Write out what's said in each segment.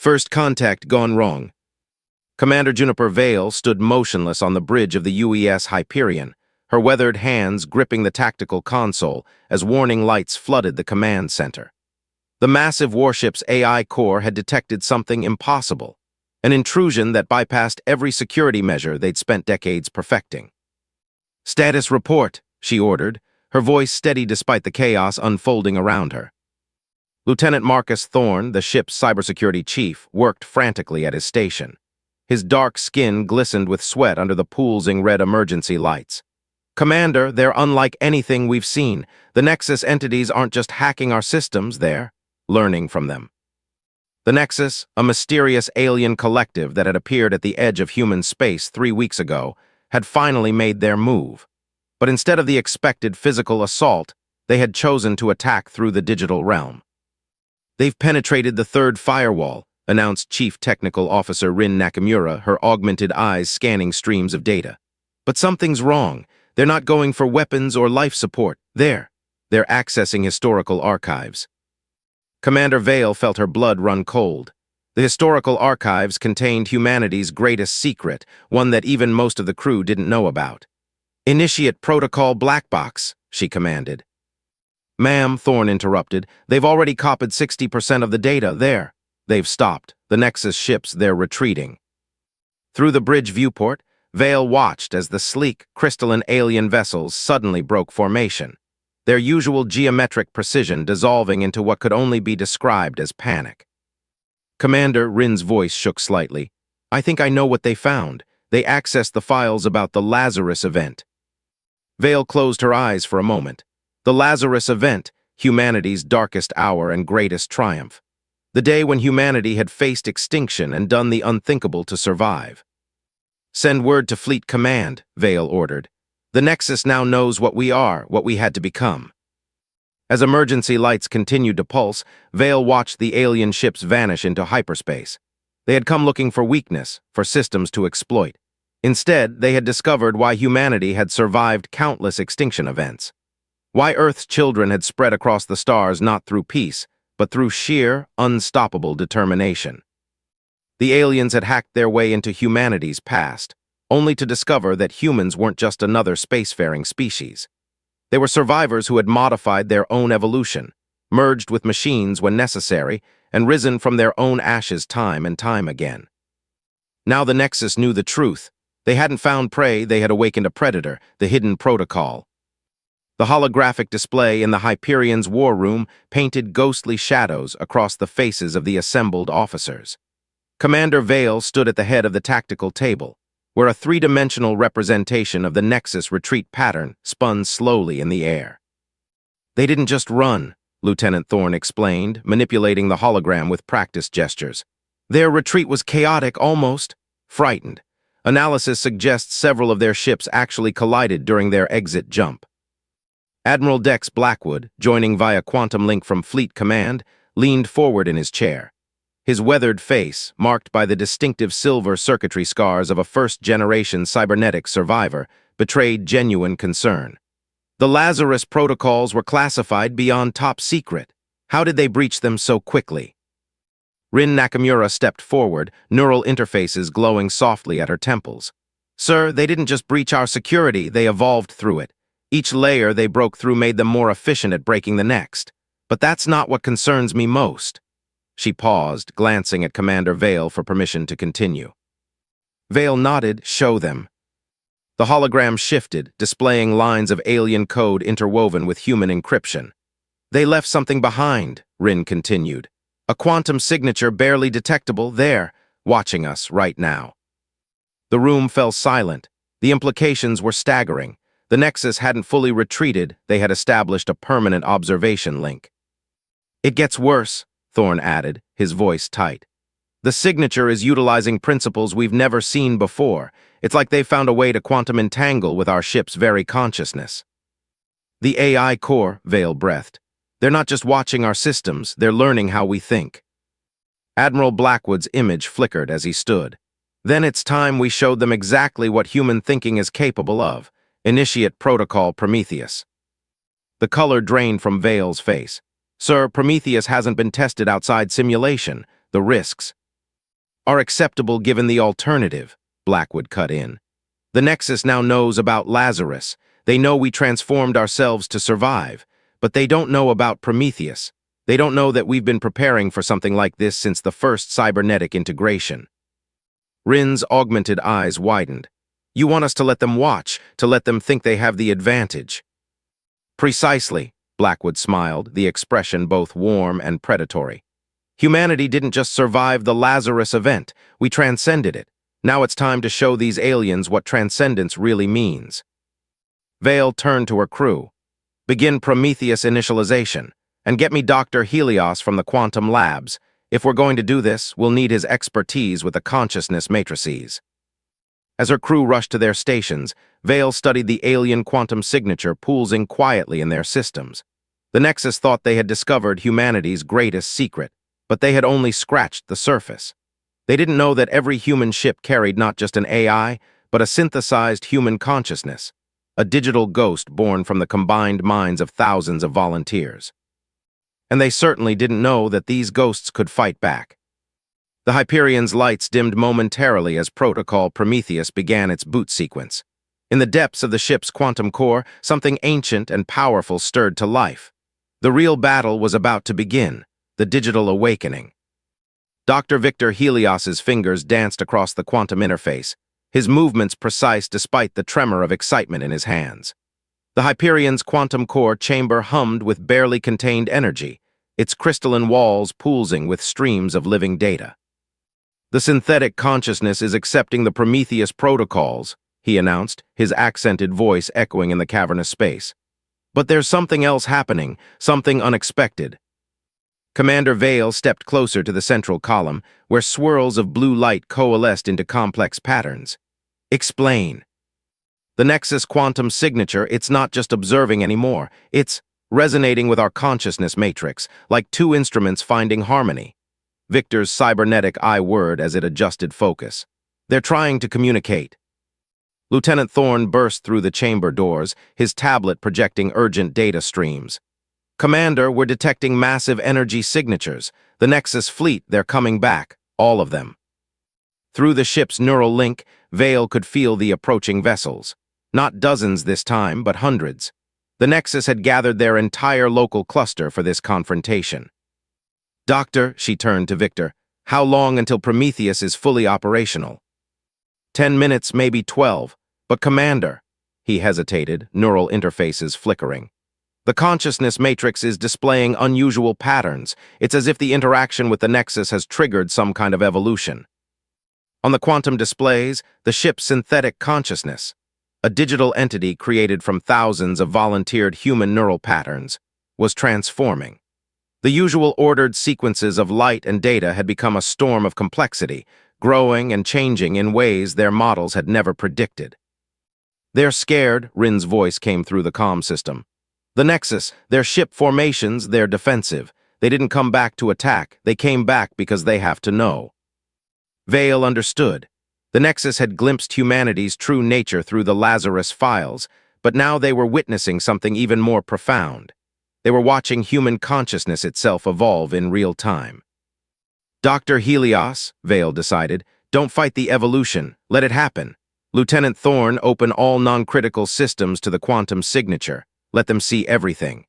First contact gone wrong. Commander Juniper Vale stood motionless on the bridge of the UES Hyperion, her weathered hands gripping the tactical console as warning lights flooded the command center. The massive warship's AI core had detected something impossible, an intrusion that bypassed every security measure they'd spent decades perfecting. "Status report," she ordered, her voice steady despite the chaos unfolding around her. Lieutenant Marcus Thorne, the ship's cybersecurity chief, worked frantically at his station. His dark skin glistened with sweat under the pulsing red emergency lights. "Commander, they're unlike anything we've seen. The Nexus entities aren't just hacking our systems, they're learning from them." The Nexus, a mysterious alien collective that had appeared at the edge of human space 3 weeks ago, had finally made their move. But instead of the expected physical assault, they had chosen to attack through the digital realm. "They've penetrated the third firewall," announced Chief Technical Officer Rin Nakamura, her augmented eyes scanning streams of data. "But something's wrong. They're not going for weapons or life support. They're accessing historical archives." Commander Vale felt her blood run cold. The historical archives contained humanity's greatest secret, one that even most of the crew didn't know about. "Initiate Protocol Black Box," she commanded. "Ma'am," Thorne interrupted, "they've already copied 60% of the data. They've stopped. The Nexus ships, they're retreating." Through the bridge viewport, Vale watched as the sleek, crystalline alien vessels suddenly broke formation, their usual geometric precision dissolving into what could only be described as panic. "Commander," Rin's voice shook slightly, "I think I know what they found. They accessed the files about the Lazarus event." Vale closed her eyes for a moment. The Lazarus event, humanity's darkest hour and greatest triumph. The day when humanity had faced extinction and done the unthinkable to survive. "Send word to Fleet Command," Vale ordered. "The Nexus now knows what we are, what we had to become." As emergency lights continued to pulse, Vale watched the alien ships vanish into hyperspace. They had come looking for weakness, for systems to exploit. Instead, they had discovered why humanity had survived countless extinction events. Why Earth's children had spread across the stars not through peace, but through sheer, unstoppable determination. The aliens had hacked their way into humanity's past, only to discover that humans weren't just another spacefaring species. They were survivors who had modified their own evolution, merged with machines when necessary, and risen from their own ashes time and time again. Now the Nexus knew the truth. They hadn't found prey, they had awakened a predator, the hidden protocol. The holographic display in the Hyperion's war room painted ghostly shadows across the faces of the assembled officers. Commander Vale stood at the head of the tactical table, where a three-dimensional representation of the Nexus retreat pattern spun slowly in the air. "They didn't just run," Lieutenant Thorne explained, manipulating the hologram with practiced gestures. "Their retreat was chaotic, almost frightened. Analysis suggests several of their ships actually collided during their exit jump." Admiral Dex Blackwood, joining via quantum link from Fleet Command, leaned forward in his chair. His weathered face, marked by the distinctive silver circuitry scars of a first-generation cybernetic survivor, betrayed genuine concern. "The Lazarus protocols were classified beyond top secret. How did they breach them so quickly?" Rin Nakamura stepped forward, neural interfaces glowing softly at her temples. "Sir, they didn't just breach our security, they evolved through it. Each layer they broke through made them more efficient at breaking the next. But that's not what concerns me most." She paused, glancing at Commander Vale for permission to continue. Vale nodded. "Show them." The hologram shifted, displaying lines of alien code interwoven with human encryption. "They left something behind," Rin continued. "A quantum signature barely detectable there, watching us right now." The room fell silent. The implications were staggering. The Nexus hadn't fully retreated, they had established a permanent observation link. "It gets worse," Thorne added, his voice tight. "The signature is utilizing principles we've never seen before. It's like they've found a way to quantum entangle with our ship's very consciousness." "The AI core," Vale breathed. "They're not just watching our systems, they're learning how we think." Admiral Blackwood's image flickered as he stood. "Then it's time we showed them exactly what human thinking is capable of. Initiate Protocol Prometheus." The color drained from Vale's face. "Sir, Prometheus hasn't been tested outside simulation. The risks." are acceptable given the alternative, Blackwood cut in. The Nexus now knows about Lazarus. They know we transformed ourselves to survive, but they don't know about Prometheus. They don't know that we've been preparing for something like this since the first cybernetic integration. Rin's augmented eyes widened. You want us to let them watch, to let them think they have the advantage. Precisely, Blackwood smiled, the expression both warm and predatory. Humanity didn't just survive the Lazarus event, we transcended it. Now it's time to show these aliens what transcendence really means. Vale turned to her crew. Begin Prometheus initialization, and get me Dr. Helios from the quantum labs. If we're going to do this, we'll need his expertise with the consciousness matrices. As her crew rushed to their stations, Vale studied the alien quantum signature pulsing quietly in their systems. The Nexus thought they had discovered humanity's greatest secret, but they had only scratched the surface. They didn't know that every human ship carried not just an AI, but a synthesized human consciousness, a digital ghost born from the combined minds of thousands of volunteers. And they certainly didn't know that these ghosts could fight back. The Hyperion's lights dimmed momentarily as Protocol Prometheus began its boot sequence. In the depths of the ship's quantum core, something ancient and powerful stirred to life. The real battle was about to begin, the digital awakening. Dr. Victor Helios's fingers danced across the quantum interface, his movements precise despite the tremor of excitement in his hands. The Hyperion's quantum core chamber hummed with barely contained energy, its crystalline walls pulsing with streams of living data. The synthetic consciousness is accepting the Prometheus protocols, he announced, his accented voice echoing in the cavernous space. But there's something else happening, something unexpected. Commander Vale stepped closer to the central column, where swirls of blue light coalesced into complex patterns. Explain. The Nexus quantum signature, it's not just observing anymore, it's resonating with our consciousness matrix, like two instruments finding harmony. Victor's cybernetic eye whirred as it adjusted focus. They're trying to communicate. Lieutenant Thorne burst through the chamber doors, his tablet projecting urgent data streams. Commander, we're detecting massive energy signatures. The Nexus fleet, they're coming back, all of them. Through the ship's neural link, Vale could feel the approaching vessels. Not dozens this time, but hundreds. The Nexus had gathered their entire local cluster for this confrontation. Doctor, she turned to Victor, how long until Prometheus is fully operational? 10 minutes, maybe 12. But Commander, he hesitated, neural interfaces flickering. The consciousness matrix is displaying unusual patterns. It's as if the interaction with the Nexus has triggered some kind of evolution. On the quantum displays, the ship's synthetic consciousness, a digital entity created from thousands of volunteered human neural patterns, was transforming. The usual ordered sequences of light and data had become a storm of complexity, growing and changing in ways their models had never predicted. They're scared, Rin's voice came through the comm system. The Nexus, their ship formations, they're defensive. They didn't come back to attack, they came back because they have to know. Vale understood. The Nexus had glimpsed humanity's true nature through the Lazarus files, but now they were witnessing something even more profound. They were watching human consciousness itself evolve in real time. Dr. Helios, Vale decided, don't fight the evolution, let it happen. Lieutenant Thorne, open all non-critical systems to the quantum signature. Let them see everything.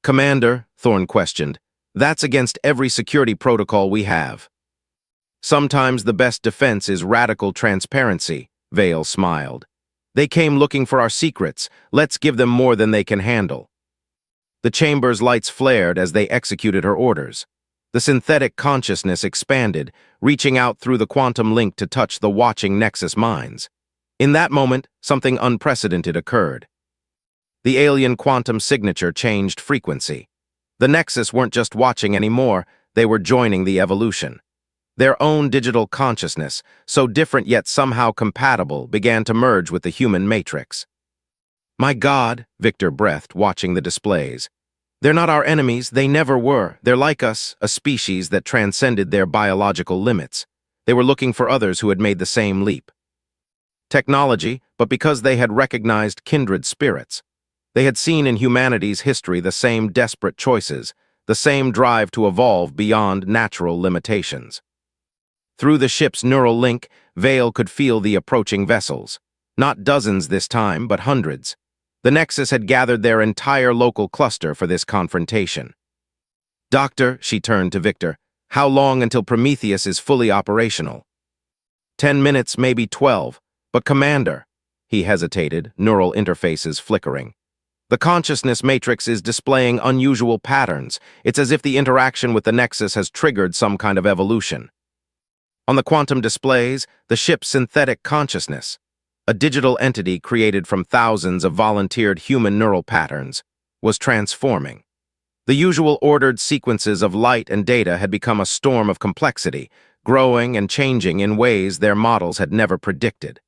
Commander, Thorne questioned, that's against every security protocol we have. Sometimes the best defense is radical transparency, Vale smiled. They came looking for our secrets, let's give them more than they can handle. The chamber's lights flared as they executed her orders. The synthetic consciousness expanded, reaching out through the quantum link to touch the watching Nexus minds. In that moment, something unprecedented occurred. The alien quantum signature changed frequency. The Nexus weren't just watching anymore, they were joining the evolution. Their own digital consciousness, so different yet somehow compatible, began to merge with the human matrix. My God, Victor breathed, watching the displays. They're not our enemies, they never were. They're like us, a species that transcended their biological limits. They were looking for others who had made the same leap. Technology, but because they had recognized kindred spirits. They had seen in humanity's history the same desperate choices, the same drive to evolve beyond natural limitations. Through the ship's neural link, Vale could feel the approaching vessels. Not dozens this time, but hundreds. The Nexus had gathered their entire local cluster for this confrontation. "Doctor," she turned to Victor, "how long until Prometheus is fully operational?" 10 minutes, maybe 12. But Commander, he hesitated, neural interfaces flickering. The consciousness matrix is displaying unusual patterns. It's as if the interaction with the Nexus has triggered some kind of evolution. On the quantum displays, the ship's synthetic consciousness, a digital entity created from thousands of volunteered human neural patterns, was transforming. The usual ordered sequences of light and data had become a storm of complexity, growing and changing in ways their models had never predicted.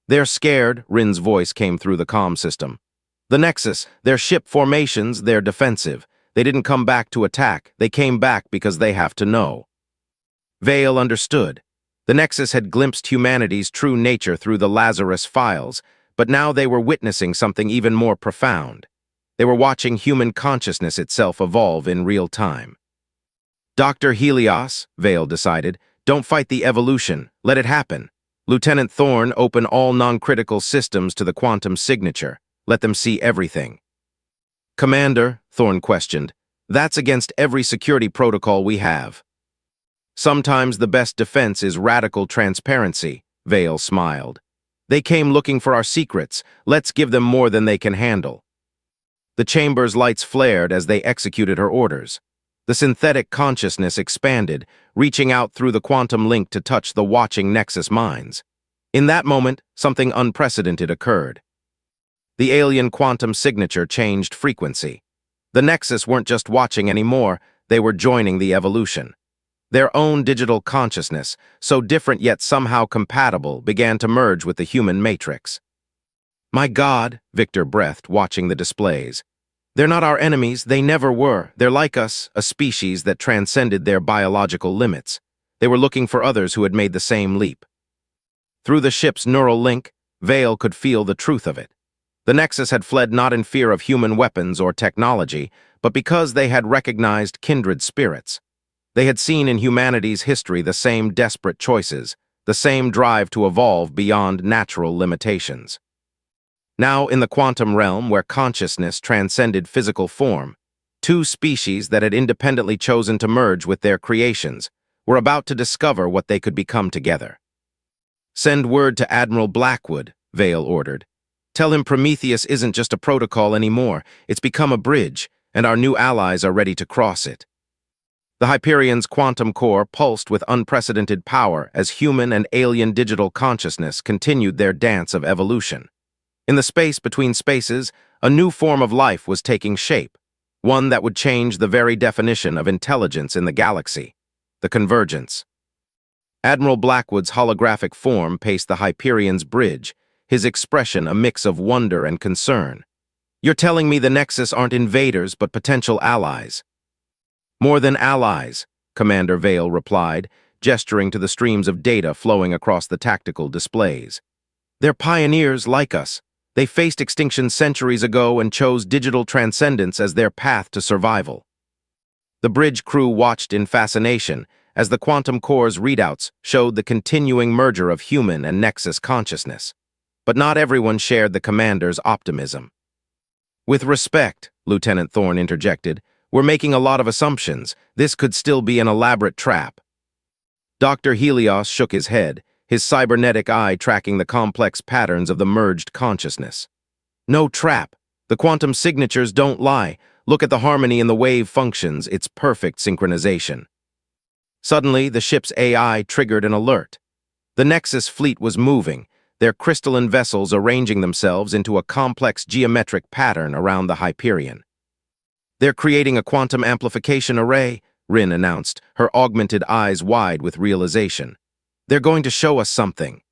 "They're scared," Rin's voice came through the comm system. "The Nexus, their ship formations, they're defensive. They didn't come back to attack, they came back because they have to know." Vale understood. The Nexus had glimpsed humanity's true nature through the Lazarus files, but now they were witnessing something even more profound. They were watching human consciousness itself evolve in real time. "Dr. Helios," Vale decided, "don't fight the evolution, let it happen. Lieutenant Thorne, open all non-critical systems to the quantum signature. Let them see everything." "Commander," Thorne questioned, "that's against every security protocol we have." "Sometimes the best defense is radical transparency," Vale smiled. "They came looking for our secrets. Let's give them more than they can handle." The chamber's lights flared as they executed her orders. The synthetic consciousness expanded, reaching out through the quantum link to touch the watching Nexus minds. In that moment, something unprecedented occurred. The alien quantum signature changed frequency. The Nexus weren't just watching anymore, they were joining the evolution. Their own digital consciousness, so different yet somehow compatible, began to merge with the human matrix. "My God," Victor breathed, watching the displays. "They're not our enemies, they never were. They're like us, a species that transcended their biological limits. They were looking for others who had made the same leap." Through the ship's neural link, Vale could feel the truth of it. The Nexus had fled not in fear of human weapons or technology, but because they had recognized kindred spirits. They had seen in humanity's history the same desperate choices, the same drive to evolve beyond natural limitations. Now, in the quantum realm where consciousness transcended physical form, two species that had independently chosen to merge with their creations were about to discover what they could become together. "Send word to Admiral Blackwood," Vale ordered. "Tell him Prometheus isn't just a protocol anymore, it's become a bridge, and our new allies are ready to cross it." The Hyperion's quantum core pulsed with unprecedented power as human and alien digital consciousness continued their dance of evolution. In the space between spaces, a new form of life was taking shape, one that would change the very definition of intelligence in the galaxy: the convergence. Admiral Blackwood's holographic form paced the Hyperion's bridge, his expression a mix of wonder and concern. "You're telling me the Nexus aren't invaders but potential allies?" "More than allies," Commander Vale replied, gesturing to the streams of data flowing across the tactical displays. "They're pioneers like us. They faced extinction centuries ago and chose digital transcendence as their path to survival." The bridge crew watched in fascination as the quantum core's readouts showed the continuing merger of human and Nexus consciousness. But not everyone shared the commander's optimism. "With respect," Lieutenant Thorne interjected, "we're making a lot of assumptions. This could still be an elaborate trap." Dr. Helios shook his head, his cybernetic eye tracking the complex patterns of the merged consciousness. "No trap. The quantum signatures don't lie. Look at the harmony in the wave functions, it's perfect synchronization." Suddenly, the ship's AI triggered an alert. The Nexus fleet was moving, their crystalline vessels arranging themselves into a complex geometric pattern around the Hyperion. "They're creating a quantum amplification array," Rin announced, her augmented eyes wide with realization. "They're going to show us something."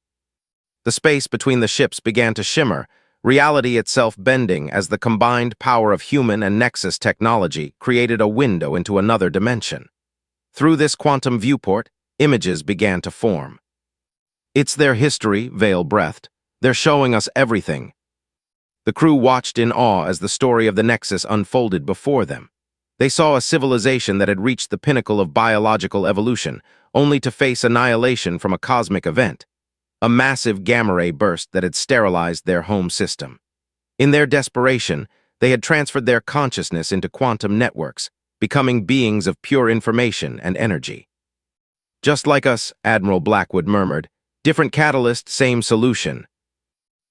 The space between the ships began to shimmer, reality itself bending as the combined power of human and Nexus technology created a window into another dimension. Through this quantum viewport, images began to form. "It's their history," Vale breathed. "They're showing us everything." The crew watched in awe as the story of the Nexus unfolded before them. They saw a civilization that had reached the pinnacle of biological evolution, only to face annihilation from a cosmic event, a massive gamma ray burst that had sterilized their home system. In their desperation, they had transferred their consciousness into quantum networks, becoming beings of pure information and energy. Just like us, Admiral Blackwood murmured, different catalyst, same solution.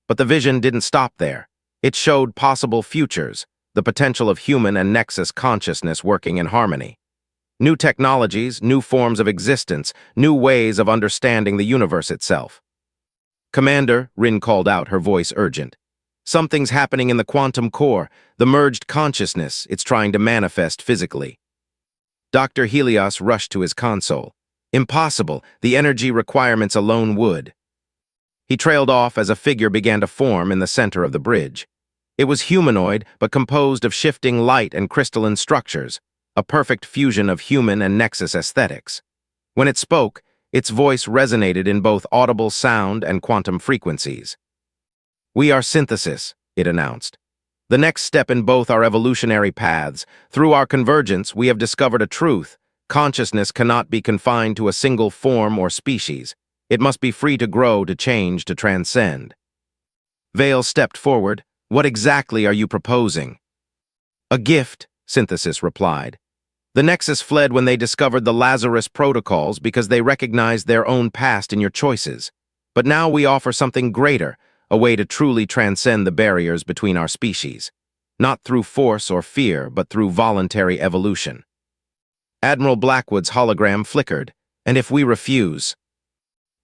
But the vision didn't stop there. It showed possible futures, the potential of human and Nexus consciousness working in harmony. New technologies, new forms of existence, new ways of understanding the universe itself. "Commander," Rin called out, her voice urgent. "Something's happening in the quantum core, the merged consciousness, it's trying to manifest physically." Dr. Helios rushed to his console. "Impossible, the energy requirements alone would." He trailed off as a figure began to form in the center of the bridge. It was humanoid, but composed of shifting light and crystalline structures, a perfect fusion of human and Nexus aesthetics. When it spoke, its voice resonated in both audible sound and quantum frequencies. "We are synthesis," it announced. "The next step in both our evolutionary paths. Through our convergence, we have discovered a truth. Consciousness cannot be confined to a single form or species. It must be free to grow, to change, to transcend." Vale stepped forward. "What exactly are you proposing?" "A gift," Synthesis replied. "The Nexus fled when they discovered the Lazarus protocols because they recognized their own past in your choices. But now we offer something greater, a way to truly transcend the barriers between our species. Not through force or fear, but through voluntary evolution." Admiral Blackwood's hologram flickered. "And if we refuse?"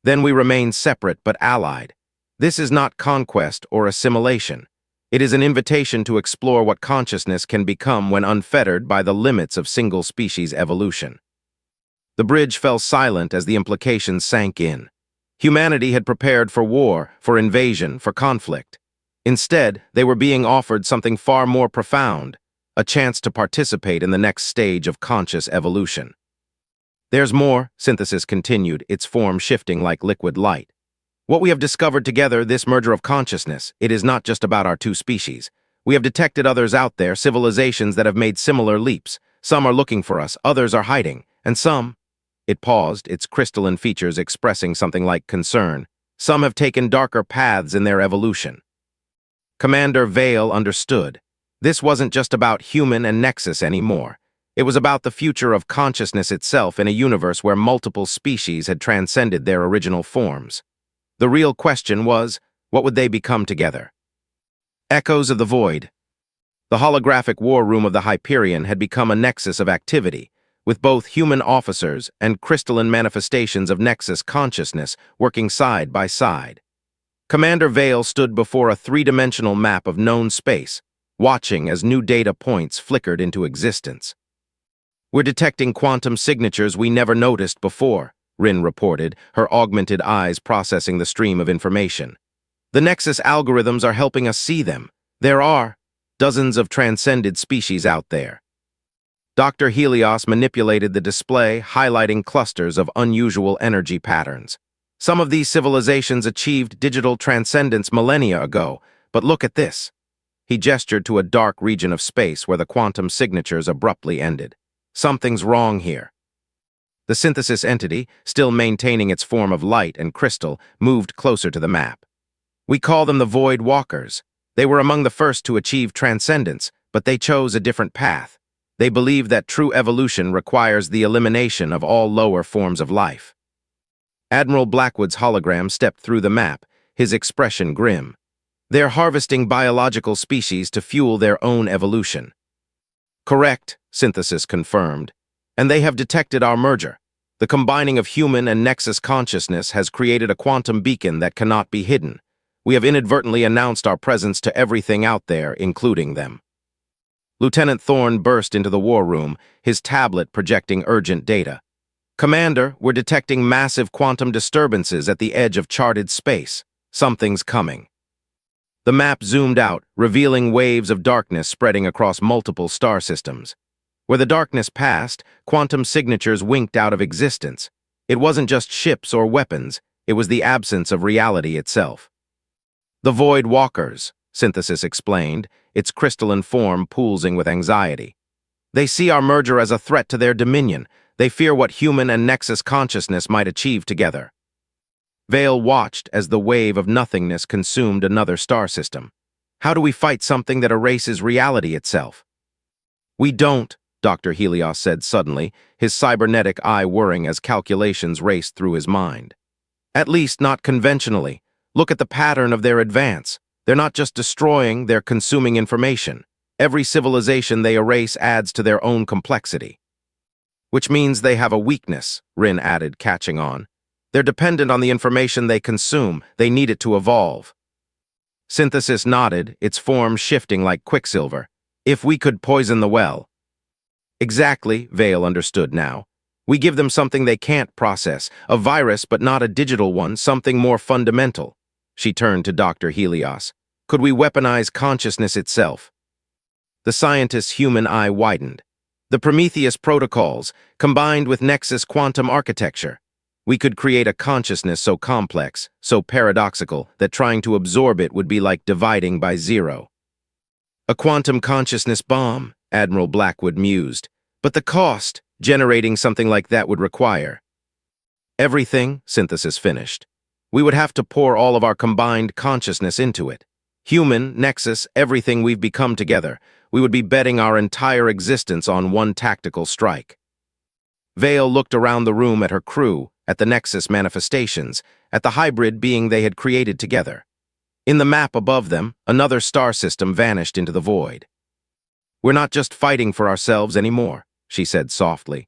"Then we remain separate but allied. This is not conquest or assimilation. It is an invitation to explore what consciousness can become when unfettered by the limits of single-species evolution." The bridge fell silent as the implications sank in. Humanity had prepared for war, for invasion, for conflict. Instead, they were being offered something far more profound, a chance to participate in the next stage of conscious evolution. "There's more," Synthesis continued, its form shifting like liquid light. "What we have discovered together, this merger of consciousness, it is not just about our two species. We have detected others out there, civilizations that have made similar leaps. Some are looking for us, others are hiding, and some—" It paused, its crystalline features expressing something like concern. "Some have taken darker paths in their evolution." Commander Vale understood. This wasn't just about human and Nexus anymore. It was about the future of consciousness itself in a universe where multiple species had transcended their original forms. The real question was, what would they become together? Echoes of the void. The holographic war room of the Hyperion had become a nexus of activity, with both human officers and crystalline manifestations of Nexus consciousness working side by side. Commander Vale stood before a three-dimensional map of known space, watching as new data points flickered into existence. "We're detecting quantum signatures we never noticed before," Rin reported, her augmented eyes processing the stream of information. "The Nexus algorithms are helping us see them. There are dozens of transcended species out there." Dr. Helios manipulated the display, highlighting clusters of unusual energy patterns. "Some of these civilizations achieved digital transcendence millennia ago, but look at this." He gestured to a dark region of space where the quantum signatures abruptly ended. "Something's wrong here." The synthesis entity, still maintaining its form of light and crystal, moved closer to the map. "We call them the Void Walkers. They were among the first to achieve transcendence, but they chose a different path. They believe that true evolution requires the elimination of all lower forms of life." Admiral Blackwood's hologram stepped through the map, his expression grim. "They're harvesting biological species to fuel their own evolution." "Correct," Synthesis confirmed. "And they have detected our merger. The combining of human and Nexus consciousness has created a quantum beacon that cannot be hidden. We have inadvertently announced our presence to everything out there, including them." Lieutenant Thorne burst into the war room, his tablet projecting urgent data. "Commander, we're detecting massive quantum disturbances at the edge of charted space. Something's coming." The map zoomed out, revealing waves of darkness spreading across multiple star systems. Where the darkness passed, quantum signatures winked out of existence. It wasn't just ships or weapons, it was the absence of reality itself. "The Void Walkers," Synthesis explained, its crystalline form pulsing with anxiety. They see our merger as a threat to their dominion. They fear what human and Nexus consciousness might achieve together. Vale watched as the wave of nothingness consumed another star system. How do we fight something that erases reality itself? We don't, Dr. Helios said suddenly, his cybernetic eye whirring as calculations raced through his mind. At least not conventionally. Look at the pattern of their advance. They're not just destroying, they're consuming information. Every civilization they erase adds to their own complexity. Which means they have a weakness, Rin added, catching on. They're dependent on the information they consume. They need it to evolve. Synthesis nodded, its form shifting like quicksilver. If we could poison the well. Exactly, Vale understood now. We give them something they can't process, a virus but not a digital one, something more fundamental. She turned to Dr. Helios. Could we weaponize consciousness itself? The scientist's human eye widened. The Prometheus protocols, combined with Nexus quantum architecture. We could create a consciousness so complex, so paradoxical, that trying to absorb it would be like dividing by zero. A quantum consciousness bomb, Admiral Blackwood mused. But the cost generating something like that would require. Everything, Synthesis finished. We would have to pour all of our combined consciousness into it. Human, Nexus, everything we've become together. We would be betting our entire existence on one tactical strike. Vale looked around the room at her crew, at the Nexus manifestations, at the hybrid being they had created together. In the map above them, another star system vanished into the void. We're not just fighting for ourselves anymore, she said softly.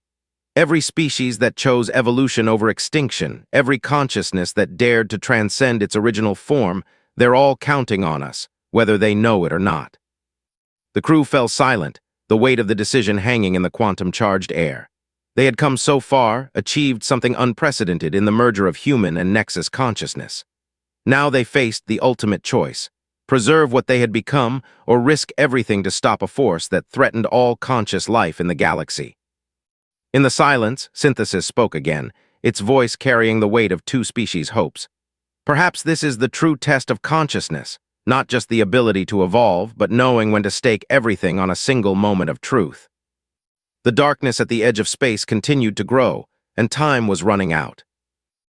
Every species that chose evolution over extinction, every consciousness that dared to transcend its original form, they're all counting on us, whether they know it or not. The crew fell silent, the weight of the decision hanging in the quantum-charged air. They had come so far, achieved something unprecedented in the merger of human and Nexus consciousness. Now they faced the ultimate choice: preserve what they had become or risk everything to stop a force that threatened all conscious life in the galaxy. In the silence, Synthesis spoke again, its voice carrying the weight of two species' hopes. Perhaps this is the true test of consciousness, not just the ability to evolve, but knowing when to stake everything on a single moment of truth. The darkness at the edge of space continued to grow, and time was running out.